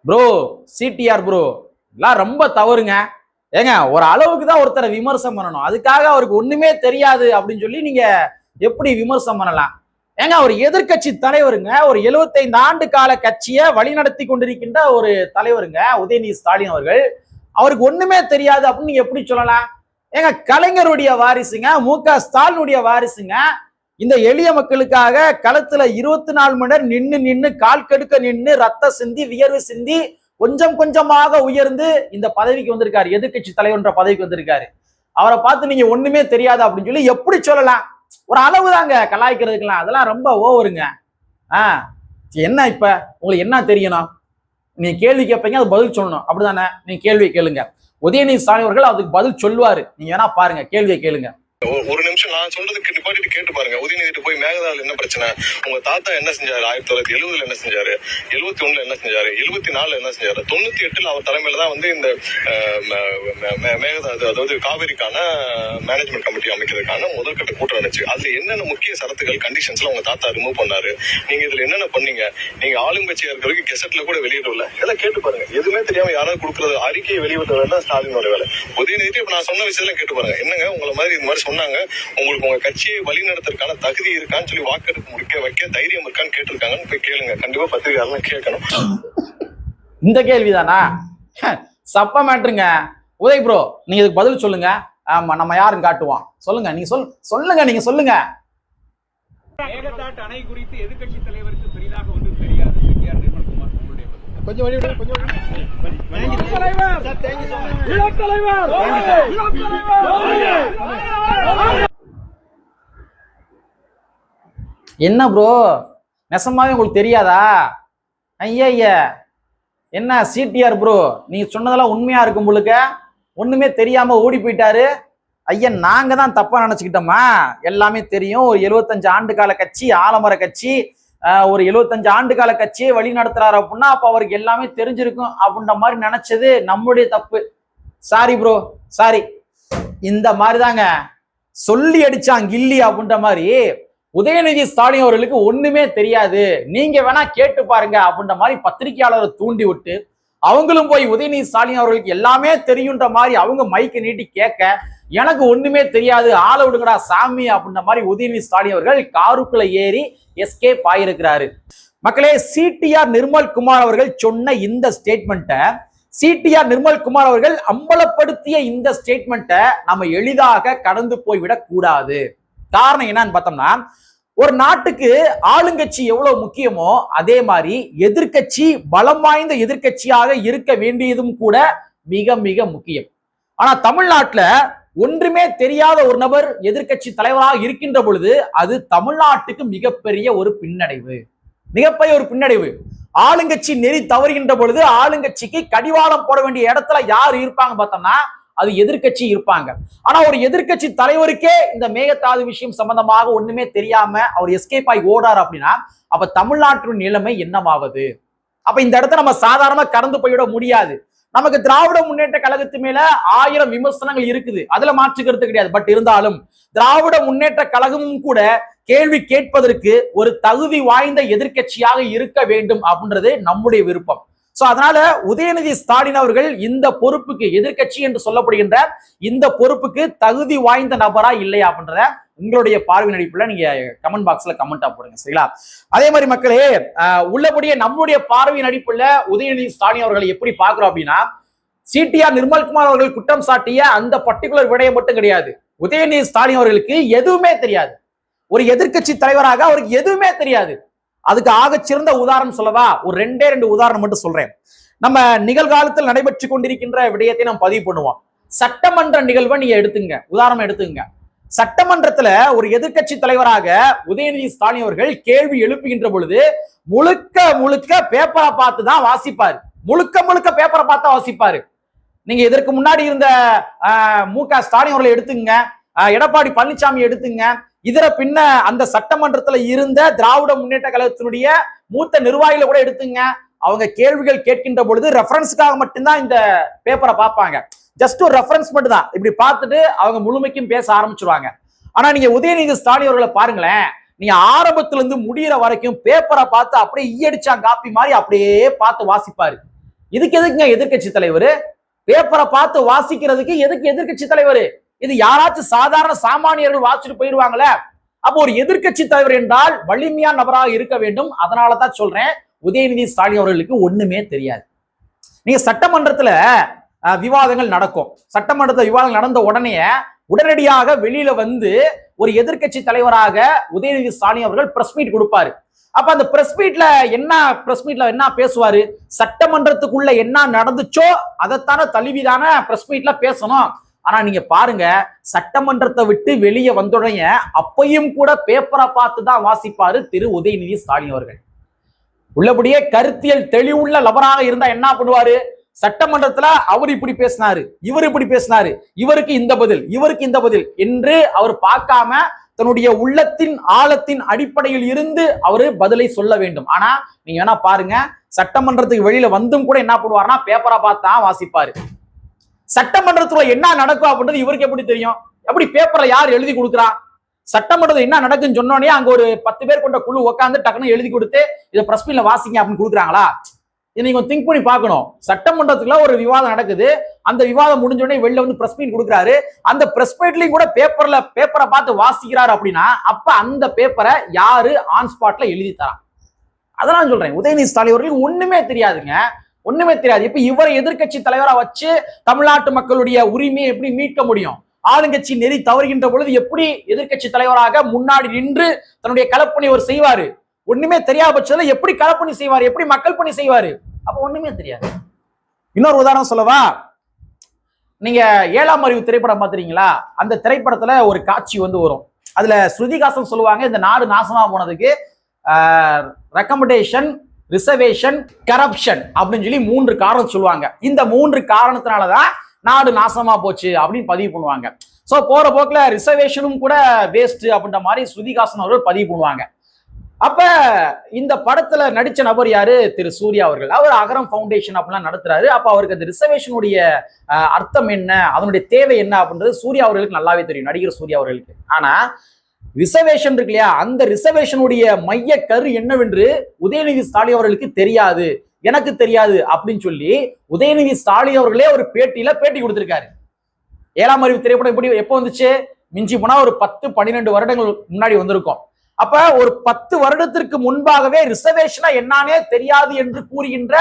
Bro, CTR bro எல்லாம் ரொம்ப தவறுங்க. ஏங்க, ஒரு அளவுக்கு தான் ஒருத்தரை விமர்சனம் பண்ணணும். அதுக்காக அவருக்கு ஒண்ணுமே தெரியாது அப்படின்னு சொல்லி நீங்க எப்படி விமர்சனம் பண்ணலாம்? ஏங்க, ஒரு எதிர்கட்சி தலைவருங்க, ஒரு 75 ஆண்டு கால கட்சியை வழிநடத்தி கொண்டிருக்கின்ற ஒரு தலைவருங்க உதயநிதி ஸ்டாலின் அவர்கள். அவருக்கு ஒண்ணுமே தெரியாது அப்படின்னு நீங்க எப்படி சொல்லலாம்? ஏங்க, கலைஞருடைய வாரிசுங்க, மு.க.ஸ்டாலினுடைய வாரிசுங்க. இந்த எளிய மக்களுக்காக களத்துல 24 மணி நேரம் நின்னு நின்னு கால் கெடுக்க நின்னு ரத்த சிந்தி வியர்வு சிந்தி கொஞ்சம் கொஞ்சமாக உயர்ந்து இந்த பதவிக்கு வந்திருக்காரு. எதிர்கட்சி தலைவர்ன்ற பதவிக்கு வந்திருக்காரு. அவரை பார்த்து நீங்க ஒண்ணுமே தெரியாது அப்படின்னு சொல்லி எப்படி சொல்லலாம்? ஒரு அளவு தாங்க கலாய்க்கிறதுக்கெல்லாம். அதெல்லாம் ரொம்ப ஓவருங்க. என்ன இப்ப உங்களுக்கு என்ன தெரியணும்? நீ கேள்வி கேட்பீங்க, அது பதில் சொல்லணும். அப்படிதானே? நீங்க கேள்வியை கேளுங்க. உதயநிதி ஸ்டாலின் அவர்கள் அதுக்கு பதில் சொல்லுவாரு. நீங்க வேணா பாருங்க, கேள்வியை கேளுங்க. ஒரு நிமிஷம் நான் சொல்றதுக்கு நிப்பாட்டிட்டு கேட்டு பாருங்க. உதயநிதி போய் மேகதாதுல என்ன பிரச்சனை, உங்க தாத்தா என்ன செஞ்சாரு, 1970 என்ன செஞ்சாரு, 71 என்ன செஞ்சாரு, 74 என்ன செஞ்சாரு, 98 அவர் தலைமையில தான் வந்து இந்த மேகதாது அதாவது காவிரிக்கான மேனேஜ்மெண்ட் கமிட்டி அமைக்கிறதுக்கான முதற்கட்ட கூட்டம் இருந்துச்சு. அதுல என்னென்ன முக்கிய சரத்துகள் கண்டிஷன்ஸ்ல உங்க தாத்தா ரிமூவ் பண்ணாரு, நீங்க இதுல என்னென்ன பண்ணீங்க, நீங்க ஆளுங்கட்சியா இருக்க வரைக்கும் கெசட்ல கூட வெளியிடல, எல்லாம் கேட்டு பாருங்க. எதுவுமே தெரியாம யாராவது கொடுக்கறது அறிக்கையை வெளியிடுறதுல ஸ்டாலினோட வேலை. உதயநிதி இப்ப நான் சொன்ன விஷயத்துல கேட்டு பாருங்க. என்னங்க உங்களை மாதிரி இந்த மாதிரி சொன்னாங்க, உங்களுக்கு உங்க கட்சியை வழி நடத்துறதுக்கான தகுதி இருக்கான்னு சொல்லி வாக்கெடுப்பு முடிக்க வைக்க தைரியம் இருக்கான்னு கேட்டிருக்காங்கன்னு போய் கேளுங்க. கண்டிப்பா பத்திரிகையாளர் கேட்கணும். இந்த கேள்விதானா? சப்ப மேட்ருங்க. உதய் ப்ரோ, நீங்க இதுக்கு பதில் சொல்லுங்க. ஆமா, நம்ம யாரும் காட்டுவோம். சொல்லுங்க, நீங்க சொல்லுங்க, நீங்க சொல்லுங்க. மேகதாட்டு அணை குறித்து எதிர்க்கட்சி தலைவருக்கு பெரிதாக ஒன்று தெரியாது. சிடிஆர் நிர்மல்குமார் உங்களுடைய கொஞ்சம் வழி விடுங்க. கொஞ்சம் என்ன ப்ரோ, நெசமாவே உங்களுக்கு தெரியாதா? ஐயா, என்ன சிடிஆர் ப்ரோ, நீங்க சொன்னதெல்லாம் உண்மையா இருக்கும் உங்களுக்கு? ஒண்ணுமே தெரியாம ஓடி போயிட்டாரு. ஐயா, நாங்க தான் தப்பா நினைச்சுக்கிட்டோமா? எல்லாமே தெரியும். ஒரு 75 ஆண்டு கால கட்சி, ஆலமர கட்சி, ஒரு 75 ஆண்டு கால கட்சியை வழி நடத்துறாரு அப்படின்னா அப்ப அவருக்கு எல்லாமே தெரிஞ்சிருக்கும் அப்படின்ற மாதிரி நினைச்சது நம்மளுடைய தப்பு. Sorry bro, sorry. இந்த மாதிரிதாங்க சொல்லி அடிச்சான் கில்லி அப்படின்ற மாதிரி உதயநிதி ஸ்டாலின் அவர்களுக்கு ஒண்ணுமே தெரியாது, நீங்க வேணா கேட்டு பாருங்க அப்படின்ற மாதிரி பத்திரிகையாளரை தூண்டி விட்டு அவங்களும் போய் உதயநிதி ஸ்டாலின் அவர்களுக்கு எல்லாமே தெரியுன்ற மாதிரி அவங்க மைக்கு நீட்டி கேட்க, எனக்கு ஒண்ணுமே தெரியாது, ஆள விடுங்கடா சாமி அப்படின்ற மாதிரி உதயநிதி ஸ்டாலின் அவர்கள் காருக்குள்ள ஏறி எஸ்கேப் ஆயிருக்கிறாரு. மக்களே, சிடிஆர் நிர்மல்குமார் அவர்கள் சொன்ன இந்த ஸ்டேட்மெண்ட்டை, சிடிஆர் நிர்மல்குமார் அவர்கள் அம்பலப்படுத்திய இந்த ஸ்டேட்மெண்ட்டை நம்ம எளிதாக கடந்து போய்விடக் கூடாது. காரணம் என்னன்னு பார்த்தோம்னா, ஒரு நாட்டுக்கு ஆளுங்கட்சி எவ்வளவு முக்கியமோ அதே மாதிரி எதிர்கட்சி பலம் வாய்ந்த எதிர்கட்சியாக இருக்க வேண்டியதும் கூட மிக மிக முக்கியம். ஆனா தமிழ்நாட்டுல ஒன்றுமே தெரியாத ஒரு நபர் எதிர்கட்சி தலைவராக இருக்கின்ற பொழுது அது தமிழ்நாட்டுக்கு மிகப்பெரிய ஒரு பின்னடைவு, மிகப்பெரிய ஒரு பின்னடைவு. ஆளுங்கட்சி நெறி தவறுகின்ற பொழுது ஆளுங்கட்சிக்கு கடிவாளம் போட வேண்டிய இடத்துல யார் இருப்பாங்க பார்த்தோம்னா அது எதிர்கட்சி இருப்பாங்க. ஆனா ஒரு எதிர்கட்சி தலைவருக்கே இந்த மேகதாது விஷயம் சம்பந்தமாக ஒண்ணுமே தெரியாம அவர் எஸ்கேப் ஆகி ஓடார் அப்படின்னா அப்ப தமிழ்நாட்டின் நிலைமை என்னமாவது? அப்ப இந்த இடத்த நம்ம சாதாரணமா கடந்து போய்விட முடியாது. நமக்கு திராவிட முன்னேற்ற கழகத்து மேல 1000 விமர்சனங்கள் இருக்குது, அதுல மாற்றுக்கிறது கிடையாது. பட் இருந்தாலும் திராவிட முன்னேற்ற கழகமும் கூட கேள்வி கேட்பதற்கு ஒரு தகுதி வாய்ந்த எதிர்கட்சியாக இருக்க வேண்டும் அப்படின்றது நம்முடைய விருப்பம். சோ அதனால உதயநிதி ஸ்டாலின் அவர்கள் இந்த பொறுப்புக்கு, எதிர்கட்சி என்று சொல்லப்படுகின்ற இந்த பொறுப்புக்கு தகுதி வாய்ந்த நபரா இல்லையா அப்படின்றத உங்களுடைய பார்வை நடிப்புல நீங்க கமெண்ட் பாக்ஸ்ல கமெண்டா போடுங்க, சரிங்களா? அதே மாதிரி மக்களே, உள்ளபடியே நம்முடைய பார்வை நடிப்புல உதயநிதி ஸ்டாலின் அவர்களை எப்படி பாக்குறோம் அப்படின்னா, சிடிஆர் நிர்மல்குமார் அவர்கள் குற்றம் சாட்டிய அந்த பர்டிகுலர் விடயம் மட்டும் கிடையாது. உதயநிதி ஸ்டாலின் அவர்களுக்கு எதுவுமே தெரியாது. ஒரு எதிர்கட்சி தலைவராக அவருக்கு எதுவுமே தெரியாது. அதுக்கு ஆக சிறந்த உதாரணம் சொல்லவா? ஒரு 2 உதாரணம் மட்டும் சொல்றேன். நம்ம நிகழ்காலத்தில் நடைபெற்று கொண்டிருக்கின்ற விடயத்தை நம்ம பதிவு பண்ணுவோம். சட்டமன்ற நிகழ்வை நீங்க எடுத்துங்க, உதாரணம் எடுத்துங்க. சட்டமன்றத்துல ஒரு எதிர்கட்சி தலைவராக உதயநிதி ஸ்டாலின் அவர்கள் கேள்வி எழுப்புகின்ற பொழுது முழுக்க முழுக்க பேப்பரை பார்த்து தான் வாசிப்பாரு. முழுக்க முழுக்க பேப்பரை பார்த்தா வாசிப்பாரு. நீங்க இதற்கு முன்னாடி இருந்த மு.க.ஸ்டாலின் அவர்களை எடுத்துங்க, எடப்பாடி பழனிசாமி எடுத்துங்க, இதர பின்ன அந்த சட்டமன்றத்துல இருந்த திராவிட முன்னேற்ற கழகத்தினுடைய மூத்த நிர்வாகிகளை கூட எடுத்துங்க. அவங்க கேள்விகள் கேட்கின்ற பொழுது ரெஃபரன்ஸுக்காக மட்டும்தான் இந்த பேப்பரை பார்ப்பாங்க. ஜஸ்ட் ஒரு ரெஃபரன்ஸ் மட்டும் தான். இப்படி பார்த்துட்டு அவங்க முழுமைக்கும் பேச ஆரம்பிச்சிருவாங்க. ஆனா நீங்க உதயநிதி ஸ்டாலின் அவர்களை பாருங்களேன், நீங்க ஆரம்பத்துல இருந்து முடிகிற வரைக்கும் பேப்பரை பார்த்து அப்படியே ஈயடிச்சா காப்பி மாதிரி அப்படியே பார்த்து வாசிப்பாரு. இதுக்கு எதுக்குங்க எதிர்க்கட்சி தலைவர்? பேப்பரை பார்த்து வாசிக்கிறதுக்கு எதுக்கு எதிர்க்கட்சி தலைவர்? இது யாராச்சும் சாதாரண சாமானியர்கள் வாசிச்சுட்டு போயிருவாங்களே. அப்போ ஒரு எதிர்க்கட்சி தலைவர் என்றால் வலிமையான நபராக இருக்க வேண்டும். அதனாலதான் சொல்றேன், உதயநிதி ஸ்டாலின் அவர்களுக்கு ஒண்ணுமே தெரியாது. நீங்க சட்டமன்றத்துல விவாதங்கள் நடக்கும். சட்டமன்றத்தில் விவாதங்கள் நடந்த உடனடியாக வெளியில வந்து ஒரு எதிர்க்கட்சி தலைவராக உதயநிதி ஸ்டாலின் அவர்கள் பிரஸ் மீட் கொடுப்பாரு. அப்ப அந்த பிரஸ் மீட்ல என்ன பேசுவாரு? சட்டமன்றத்துக்குள்ள என்ன நடந்துச்சோ அதைத்தான தழுவிதான பிரஸ் மீட்ல பேசணும். ஆனா நீங்க பாருங்க, சட்டமன்றத்தை விட்டு வெளியே வந்தோடனே அப்பையும் கூட பேப்பரை பார்த்து தான் வாசிப்பாரு திரு உதயநிதி ஸ்டாலின் அவர்கள். உள்ளபடியே கருத்தியல் தெளிவுள்ள நபராக இருந்தா என்ன பண்ணுவாரு? சட்டமன்றத்துல அவர் இப்படி பேசினாரு, இவர் இப்படி பேசினாரு, இவருக்கு இந்த பதில், இவருக்கு இந்த பதில் என்று அவர் பார்க்காம தன்னுடைய உள்ளத்தின் ஆழத்தின் அடிப்படையில் இருந்து அவரு பதிலை சொல்ல வேண்டும். ஆனா நீங்க வேணா பாருங்க, சட்டமன்றத்துக்கு வெளியில வந்தும் கூட என்ன பண்ணுவாருன்னா பேப்பரை பார்த்தா வாசிப்பாரு. சட்டமன்றத்துல என்ன நடக்கும் அப்படின்றது இவருக்கு எப்படி தெரியும்? எப்படி பேப்பர்ல யார் எழுதி கொடுக்குறா? சட்டமன்றத்தில் என்ன நடக்குன்னு சொன்னோடனே அங்க ஒரு 10 பேர் கொண்ட குழு உட்காந்து டக்குன்னு எழுதி கொடுத்து இதை பிரஸ் மீட்ல வாசிங்க அப்படின்னு கொடுக்குறாங்களா? நீங்க திங்க் பண்ணி பார்க்கணும். சட்டமன்றத்துல ஒரு விவாதம் நடக்குது, அந்த விவாதம் முடிஞ்ச உடனே வெளில வந்து பிரஸ் மீட் கொடுக்குறாரு. அந்த பிரஸ் மீட்லயும் கூட பேப்பரை பார்த்து வாசிக்கிறாரு அப்படின்னா அப்ப அந்த பேப்பரை யாரு ஆன் ஸ்பாட்ல எழுதி தரா? அதெல்லாம் சொல்றேன், உதயநிதி ஸ்டாலின் அவர்களுக்கு ஒண்ணுமே தெரியாதுங்க, ஒண்ணுமே தெரியாது. இப்ப இவரை எதிர்க்கட்சி தலைவரா வச்சு தமிழ்நாட்டு மக்களுடைய உரிமையை எப்படி மீட்க முடியும்? ஆளுங்கட்சி நெறி தவறுகின்ற பொழுது எப்படி எதிர்க்கட்சி தலைவராக முன்னாடி நின்று தன்னுடைய களப்பணி அவர் செய்வாரு? ஒண்ணுமே தெரியாத பட்சத்துல எப்படி களப்பணி செய்வாரு? எப்படி மக்கள் பணி செய்வாரு? அப்ப ஒண்ணுமே தெரியாது. இன்னொரு உதாரணம் சொல்லவா? நீங்க 7ஆம் அறிவு திரைப்படம் பாத்துறீங்களா? அந்த திரைப்படத்துல ஒரு காட்சி வந்து வரும். அதுல ஸ்ருதிகாசன் சொல்லுவாங்க, இந்த நாடு நாசமா போனதுக்கு ரெக்கமெண்டேஷன், ரிசர்வேஷன், கரப்ஷன் அப்படின்னு சொல்லி 3 காரணம் சொல்லுவாங்க. இந்த 3 காரணத்தினாலதான் நாடு நாசமா போச்சு அப்படின்னு பதிவு பண்ணுவாங்க. சோ போற போக்குல ரிசர்வேஷனும் கூட வேஸ்ட் அப்படின்ற மாதிரி ஸ்ருதிகாசன் அவர்கள் பதிவு பண்ணுவாங்க. அப்ப இந்த படத்துல நடிச்ச நபர் யாரு? திரு சூர்யா அவர்கள். அவர் அகரம் ஃபவுண்டேஷன் அப்படிலாம் நடத்துறாரு. அப்ப அவருக்கு அந்த ரிசர்வேஷனுடைய அர்த்தம் என்ன, அதனுடைய தேவை என்ன அப்படின்றது சூர்யா அவர்களுக்கு நல்லாவே தெரியும், நடிகர் சூர்யா அவர்களுக்கு. ஆனா ரிசர்வேஷன் இருக்கு இல்லையா, அந்த ரிசர்வேஷனுடைய மைய கரு என்னவென்று உதயநிதி ஸ்டாலின் அவர்களுக்கு தெரியாது, எனக்கு தெரியாது அப்படின்னு சொல்லி உதயநிதி ஸ்டாலின் அவர்களே ஒரு பேட்டி கொடுத்திருக்காரு. 7ஆம் அறிவு திரைப்படம் இப்படி எப்போ வந்துச்சு? மிஞ்சி போனா ஒரு 10-12 வருடங்கள் முன்னாடி வந்திருக்கும். அப்ப ஒரு 10 வருடத்திற்கு முன்பாகவே ரிசர்வேஷனா என்னானே தெரியாது என்று கூறுகின்ற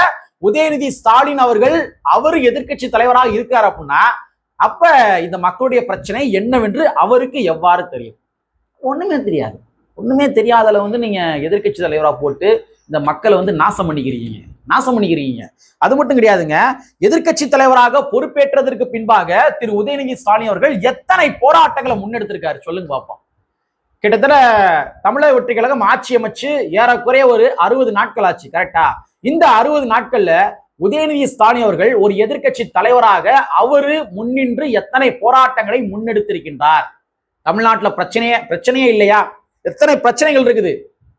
உதயநிதி ஸ்டாலின் அவர்கள் அவர் எதிர்க்கட்சி தலைவராக இருக்காரு அப்படின்னா அப்ப இந்த மக்களுடைய பிரச்சனை என்னவென்று அவருக்கு எவ்வாறு தெரியும்? ஒண்ணுமே தெரியாது. ஒண்ணுமே தெரியாதல வந்து நீங்க எதிர்க்கட்சி தலைவரா போட்டு இந்த மக்களை வந்து நாசம் பண்ணிக்கிறீங்க. அது மட்டும் கிடையாதுங்க, எதிர்க்கட்சி தலைவராக பொறுப்பேற்றதற்கு பின்பாக திரு உதயநிதி ஸ்டாலின் அவர்கள் எத்தனை போராட்டங்களை முன்னெடுத்திருக்காரு சொல்லுங்க பார்ப்போம். கிட்டத்தட்ட தமிழக வெற்றி கழகம் ஆட்சி அமைச்சு ஏறக்குறைய ஒரு 60 நாட்கள் ஆச்சு, கரெக்டா? இந்த 60 நாட்கள்ல உதயநிதி ஸ்டாலின் அவர்கள் ஒரு எதிர்க்கட்சி தலைவராக அவரு முன்னின்று எத்தனை போராட்டங்களை முன்னெடுத்திருக்கின்றார்? தமிழ்நாட்டுல பிரச்சனையே இல்லையா? எத்தனை பிரச்சனைகள் இருக்குது?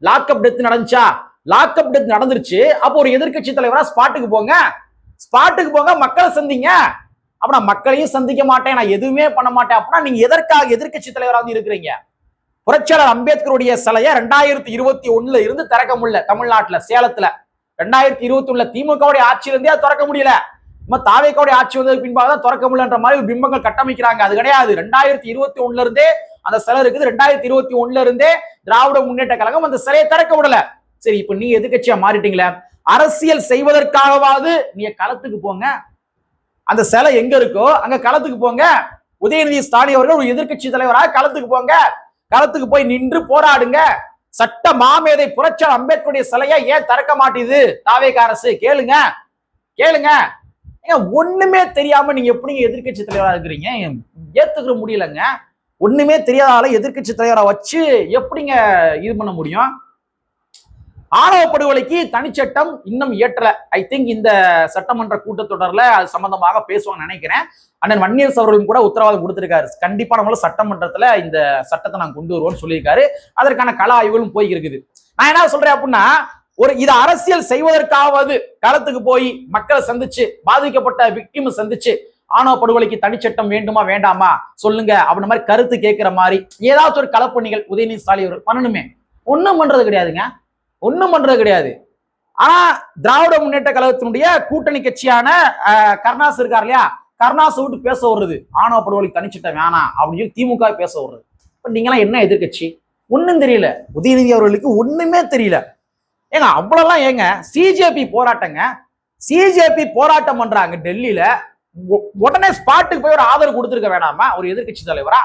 லாக்அப் டெத் நடந்துச்சா? லாக்அப் டெத் நடந்துருச்சு. அப்போ ஒரு எதிர்க்கட்சி தலைவரா ஸ்பாட்டுக்கு போங்க, மக்களை சந்திங்க. அப்ப நான் மக்களையும் சந்திக்க மாட்டேன், நான் எதுவுமே பண்ண மாட்டேன் அப்படின்னா நீங்க எதற்காக எதிர்க்கட்சி தலைவராக இருக்கிறீங்க? புரட்சியாளர் அம்பேத்கருடைய சிலையை 2021 இருந்து திறக்க முடியல தமிழ்நாட்டுல, சேலத்துல. 2021 திமுகவுடைய ஆட்சியிலிருந்தே அது திறக்க முடியல. தாவேக்காவுடைய ஆட்சி வந்ததுக்கு பின்பாக தான் திறக்க முடியலன்ற மாதிரி பிம்பங்கள் கட்டமைக்கிறாங்க. அது கிடையாது. 2021 இருந்தே அந்த சிலை இருக்குது. 2021 இருந்தே திராவிட முன்னேற்ற கழகம் அந்த சிலையை திறக்க விடல. சரி, இப்ப நீ எதிர்க்கட்சியா மாறிட்டீங்களே, அரசியல் செய்வதற்காகவாது நீங்க களத்துக்கு போங்க. அந்த சிலை எங்க இருக்கோ அங்க களத்துக்கு போங்க. உதயநிதி ஸ்டாலின் அவர்கள் ஒரு எதிர்க்கட்சி தலைவராக களத்துக்கு போய் நின்று போராடுங்க. சட்ட மாமேதை புரட்சியாளர் அம்பேத்கருடைய சிலையை ஏன் திறக்க மாட்டேது தாவேகா அரசு? கேளுங்க. ஒண்ணுமே தெரியாம நீங்க எப்படிங்க எதிர்க்கட்சி தலைவரா இருக்கிறீங்க? ஏத்துக்கிற முடியலங்க. ஒண்ணுமே தெரியாதால எதிர்க்கட்சி தலைவரா வச்சு எப்படிங்க இது பண்ண முடியும்? ஆணவ படுகொலைக்கு தனிச்சட்டம் இன்னும் இயற்றல. ஐ திங்க் இந்த சட்டமன்ற கூட்டத்தொடர்ல அது சம்பந்தமாக பேசுவாங்க நினைக்கிறேன். அண்ணன் வன்னியரசு அவர்களும் கூட உத்தரவாதம் கொடுத்திருக்காரு, கண்டிப்பா நம்மள சட்டமன்றத்துல இந்த சட்டத்தை நான் கொண்டு வருவோம்னு சொல்லியிருக்காரு. அதற்கான கள ஆய்வுகளும் போய் இருக்குது. நான் என்ன சொல்றேன் அப்படின்னா, இது அரசியல் செய்வதற்காவது களத்துக்கு போய் மக்களை சந்திச்சு, பாதிக்கப்பட்ட விக்டிம் சந்திச்சு, ஆணவ படுகொலைக்கு தனிச்சட்டம் வேண்டுமா வேண்டாமா சொல்லுங்க அப்படின்ற மாதிரி கருத்து கேட்கிற மாதிரி ஏதாச்சும் ஒரு களப்பணிகள் உதயநிதி ஸ்டாலின் அவர்கள் பண்ணணுமே. ஒண்ணும் பண்றது கிடையாது. ஆனா திராவிட முன்னேற்ற கழகத்தினுடைய கூட்டணி கட்சியான கருணாஸ் இருக்கார் இல்லையா, கருணாஸ் விட்டு பேச வருது ஆணவ படுகொலை தனிச்சிட்ட வேணாம் அப்படின்னு சொல்லி திமுக பேச வருது. இப்ப நீங்களாம் என்ன எதிர்கட்சி? ஒன்னும் தெரியல. உதயநிதி அவர்களுக்கு ஒண்ணுமே தெரியல. ஏங்க அவ்வளவுலாம் ஏங்க சிஜேபி போராட்டங்க, சிஜேபி போராட்டம் பண்றாங்க டெல்லியில, உடனே ஸ்பாட்டுக்கு போய் ஒரு ஆதரவு கொடுத்துருக்க வேணாமா? ஒரு எதிர்கட்சி தலைவரா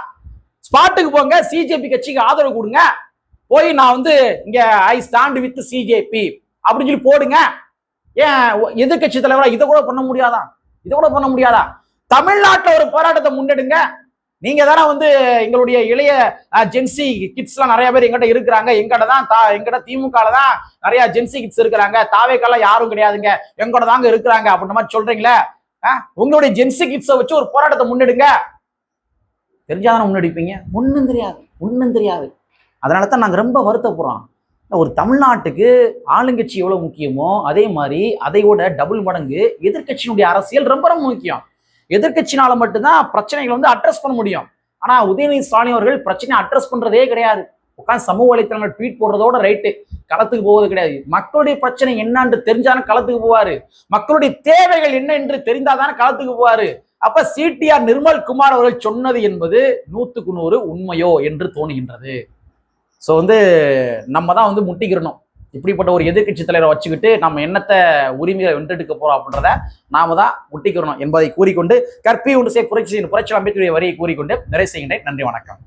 ஸ்பாட்டுக்கு போங்க, சிஜேபி கட்சிக்கு ஆதரவு கொடுங்க, போய் நான் வந்து இங்க ஐ ஸ்டாண்ட் வித் சிஜேபி அப்படின்னு சொல்லி போடுங்க. ஏன் எதிர்கட்சி தலைவரா இதை கூட பண்ண முடியாதா? இதை கூட பண்ண முடியாதா? தமிழ்நாட்டில் ஒரு போராட்டத்தை முன்னெடுங்க. நீங்க தானே வந்து எங்களுடைய இளைய ஜென்சி கிட்ஸ் எல்லாம் நிறைய பேர் எங்கிட்ட இருக்கிறாங்க, எங்கிட்ட திமுக தான் நிறைய ஜென்சி கிட்ஸ் இருக்கிறாங்க, தாவேக்கெல்லாம் யாரும் கிடையாதுங்க, எங்கூட தாங்க இருக்கிறாங்க அப்படின்ற மாதிரி சொல்றீங்களே. உங்களுடைய ஜென்சி கிட்ஸை வச்சு ஒரு போராட்டத்தை முன்னெடுங்க. தெரிஞ்சாதானே முன்னெடுப்பீங்க? ஒன்றும் தெரியாது, ஒன்றும் தெரியாது. அதனால தான் நாங்கள் ரொம்ப வருத்தப்படுறோம். ஒரு தமிழ்நாட்டுக்கு ஆளுங்கட்சி எவ்வளவு முக்கியமோ அதே மாதிரி அதையோட டபுள் மடங்கு எதிர்கட்சியினுடைய அரசியல் ரொம்ப ரொம்ப முக்கியம். எதிர்கட்சினால மட்டும்தான் பிரச்சனைகளை வந்து அட்ரஸ் பண்ண முடியும். ஆனா உதயநிதி ஸ்டாலின் அவர்கள் பிரச்சனையை அட்ரஸ் பண்றதே கிடையாது. உட்காந்து சமூக வலைத்தளங்கள் ட்வீட் போடுறதோட ரைட்டு, களத்துக்கு போவது கிடையாது. மக்களுடைய பிரச்சனை என்னன்னு தெரிஞ்சாலும் களத்துக்கு போவாரு, மக்களுடைய தேவைகள் என்ன என்று தெரிந்தாதானே களத்துக்கு போவாரு. அப்ப சிடிஆர் நிர்மல் குமார் அவர்கள் சொன்னது என்பது 100க்கு 100 உண்மையோ என்று தோணுகின்றது. ஸோ வந்து நம்ம தான் வந்து முட்டிக்கிறணும். இப்படிப்பட்ட ஒரு எதிர்கட்சி தலைவரை வச்சுக்கிட்டு நம்ம என்னத்தை உரிமைகளை வென்றெடுக்க போறோம் அப்படின்றத நாம தான் முட்டிக்கிறணும் என்பதை கூறிக்கொண்டு, கற்பி ஒன்று புரட்சி அம்பேத்கருடைய வரியை கூறிக்கொண்டு நிறைவு செய்கின்றேன். நன்றி, வணக்கம்.